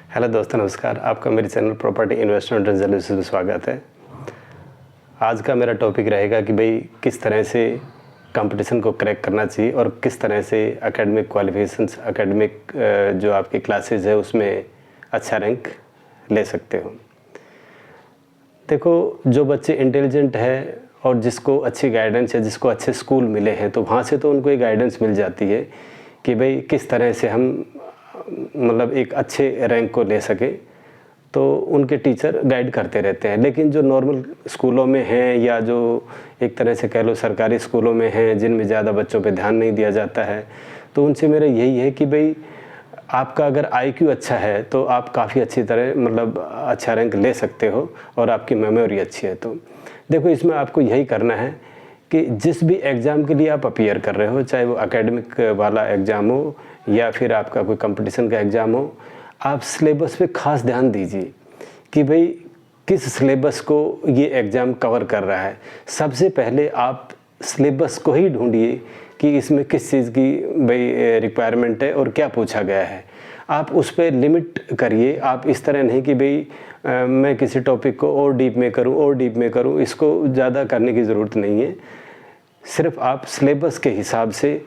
Hello दोस्तों, नमस्कार। आपका मेरे चैनल प्रॉपर्टी इन्वेस्टमेंट रेजोल्यूशन में स्वागत है। आज का मेरा टॉपिक रहेगा कि भाई किस तरह से कंपटीशन को क्रैक करना चाहिए और किस तरह से एकेडमिक क्वालिफिकेशंस, एकेडमिक जो आपकी क्लासेस है उसमें अच्छा रैंक ले सकते हो। देखो, जो बच्चे इंटेलिजेंट है और जिसको अच्छी गाइडेंस है, जिसको अच्छे स्कूल मिले हैं, तो वहाँ से तो उनको ये गाइडेंस मिल जाती है कि भाई किस तरह से हम मतलब एक अच्छे रैंक को ले सके, तो उनके टीचर गाइड करते रहते हैं। लेकिन जो नॉर्मल स्कूलों में हैं या जो एक तरह से कह लो सरकारी स्कूलों में हैं जिनमें ज़्यादा बच्चों पे ध्यान नहीं दिया जाता है, तो उनसे मेरा यही है कि भाई आपका अगर आईक्यू अच्छा है तो आप काफ़ी अच्छी तरह मतलब अच्छा रैंक ले सकते हो और आपकी मेमोरी अच्छी है। तो देखो, इसमें आपको यही करना है कि जिस भी एग्ज़ाम के लिए आप अपीयर कर रहे हो, चाहे वो एकेडमिक वाला एग्ज़ाम हो या फिर आपका कोई कंपटीशन का एग्ज़ाम हो, आप सिलेबस पे ख़ास ध्यान दीजिए कि भाई किस सिलेबस को ये एग्ज़ाम कवर कर रहा है। सबसे पहले आप सिलेबस को ही ढूंढिए कि इसमें किस चीज़ की भाई रिक्वायरमेंट है और क्या पूछा गया है। आप उस पर लिमिट करिए। आप इस तरह नहीं कि भाई मैं किसी टॉपिक को और डीप में करूँ, इसको ज़्यादा करने की ज़रूरत नहीं है। सिर्फ आप सिलेबस के हिसाब से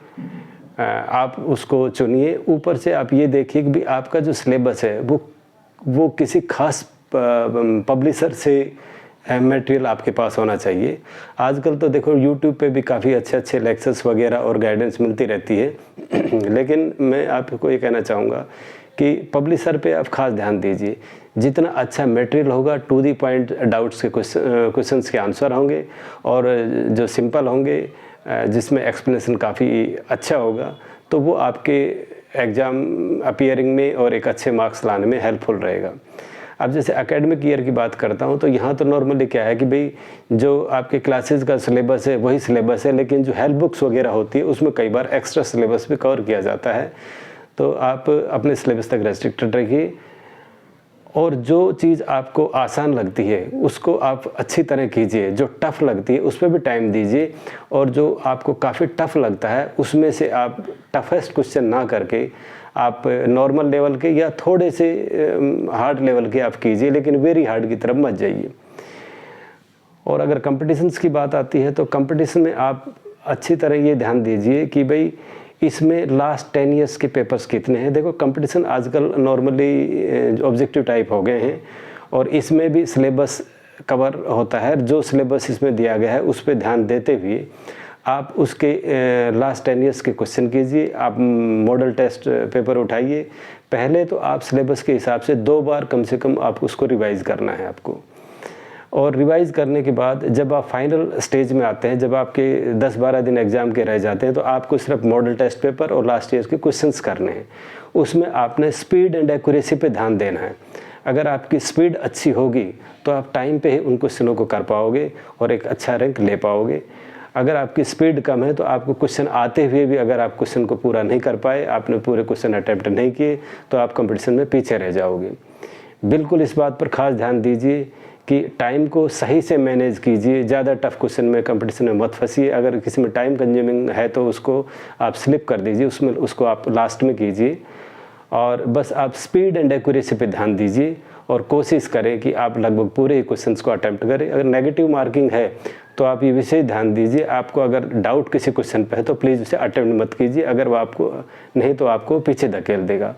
आप उसको चुनिए। ऊपर से आप ये देखिए कि भी आपका जो सिलेबस है वो किसी खास पब्लिशर से मटेरियल आपके पास होना चाहिए। आजकल तो देखो यूट्यूब पे भी काफ़ी अच्छे लेक्चर्स वगैरह और गाइडेंस मिलती रहती है लेकिन मैं आपको ये कहना चाहूँगा कि पब्लिशर पे आप खास ध्यान दीजिए। जितना अच्छा मटेरियल होगा, टू दी पॉइंट डाउट्स के क्वेश्चंस के आंसर होंगे और जो सिंपल होंगे, जिसमें एक्सप्लेनेशन काफ़ी अच्छा होगा, तो वो आपके एग्ज़ाम अपीयरिंग में और एक अच्छे मार्क्स लाने में हेल्पफुल रहेगा। अब जैसे एकेडमिक ईयर की बात करता हूँ तो यहाँ तो नॉर्मली क्या है कि भाई जो आपके क्लासेस का सिलेबस है वही सिलेबस है, लेकिन जो हेल्प बुक्स वगैरह होती है उसमें कई बार एक्स्ट्रा सिलेबस भी कवर किया जाता है। तो आप अपने सिलेबस तक रेस्ट्रिक्टेड रखिए और जो चीज़ आपको आसान लगती है उसको आप अच्छी तरह कीजिए। जो टफ़ लगती है उस पर भी टाइम दीजिए और जो आपको काफ़ी टफ़ लगता है उसमें से आप टफेस्ट क्वेश्चन ना करके आप नॉर्मल लेवल के या थोड़े से हार्ड लेवल के आप कीजिए, लेकिन वेरी हार्ड की तरफ मत जाइए। और अगर कंपटीशंस की बात आती है तो कंपटीशन में आप अच्छी तरह ये ध्यान दीजिए कि भाई इसमें लास्ट 10 ईयर्स के पेपर्स कितने हैं। देखो, कंपटीशन आजकल नॉर्मली ऑब्जेक्टिव टाइप हो गए हैं और इसमें भी सिलेबस कवर होता है। जो सिलेबस इसमें दिया गया है उस पर ध्यान देते हुए आप उसके लास्ट 10 ईयर्स के क्वेश्चन कीजिए। आप मॉडल टेस्ट पेपर उठाइए। पहले तो आप सिलेबस के हिसाब से 2 बार कम से कम आप उसको रिवाइज़ करना है आपको। और रिवाइज़ करने के बाद जब आप फाइनल स्टेज में आते हैं, जब आपके 10-12 दिन एग्ज़ाम के रह जाते हैं, तो आपको सिर्फ मॉडल टेस्ट पेपर और लास्ट ईयर के क्वेश्चंस करने हैं। उसमें आपने स्पीड एंड एक्यूरेसी पे ध्यान देना है। अगर आपकी स्पीड अच्छी होगी तो आप टाइम पे ही उन क्वेश्चनों को कर पाओगे और एक अच्छा रैंक ले पाओगे। अगर आपकी स्पीड कम है तो आपको क्वेश्चन आते हुए भी अगर आप क्वेश्चन को पूरा नहीं कर पाए, आपने पूरे क्वेश्चन अटैम्प्ट नहीं किए, तो आप कंपटीशन में पीछे रह जाओगे। बिल्कुल इस बात पर खास ध्यान दीजिए कि टाइम को सही से मैनेज कीजिए। ज़्यादा टफ क्वेश्चन में कंपटीशन में मत फंसिए। अगर किसी में टाइम कंज्यूमिंग है तो उसको आप स्लिप कर दीजिए, उसमें उसको आप लास्ट में कीजिए। और बस आप स्पीड एंड एक्यूरेसी पे ध्यान दीजिए और कोशिश करें कि आप लगभग पूरे ही क्वेश्चंस को अटैम्प्ट करें। अगर नेगेटिव मार्किंग है तो आप ये विशेष ध्यान दीजिए। आपको अगर डाउट किसी क्वेश्चन पे है तो प्लीज़ उसे अटैम्प्ट मत कीजिए। अगर वो आपको नहीं तो आपको पीछे धकेल देगा।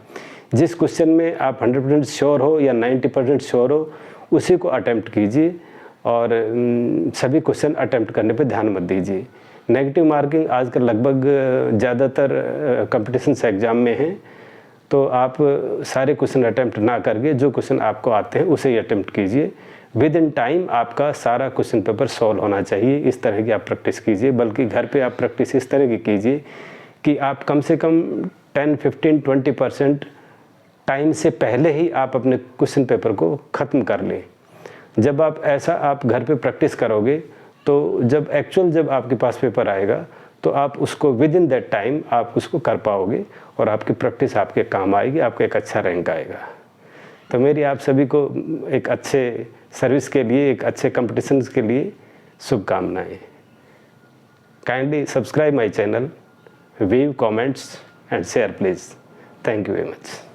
जिस क्वेश्चन में आप 100% श्योर हो या 90% श्योर हो उसी को अटैम्प्ट कीजिए और सभी क्वेश्चन अटैम्प्ट करने पे ध्यान मत दीजिए। नेगेटिव मार्किंग आजकल लगभग ज़्यादातर कंपटीशन एग्ज़ाम में है, तो आप सारे क्वेश्चन अटैम्प्ट ना करके जो क्वेश्चन आपको आते हैं उसे ही अटैम्प्ट कीजिए। विद इन टाइम आपका सारा क्वेश्चन पेपर सॉल्व होना चाहिए। इस तरह की आप प्रैक्टिस कीजिए, बल्कि घर पे आप प्रैक्टिस इस तरह की कीजिए कि आप कम से कम 10, 15, 20% टाइम से पहले ही आप अपने क्वेश्चन पेपर को ख़त्म कर लें। जब आप ऐसा आप घर पे प्रैक्टिस करोगे तो जब आपके पास पेपर आएगा तो आप उसको विद इन दैट टाइम आप उसको कर पाओगे और आपकी प्रैक्टिस आपके काम आएगी, आपको एक अच्छा रैंक आएगा। तो मेरी आप सभी को एक अच्छे सर्विस के लिए, एक अच्छे कंपटीशन के लिए शुभकामनाएँ। Kindly subscribe my channel, view comments and share please. Thank you very much.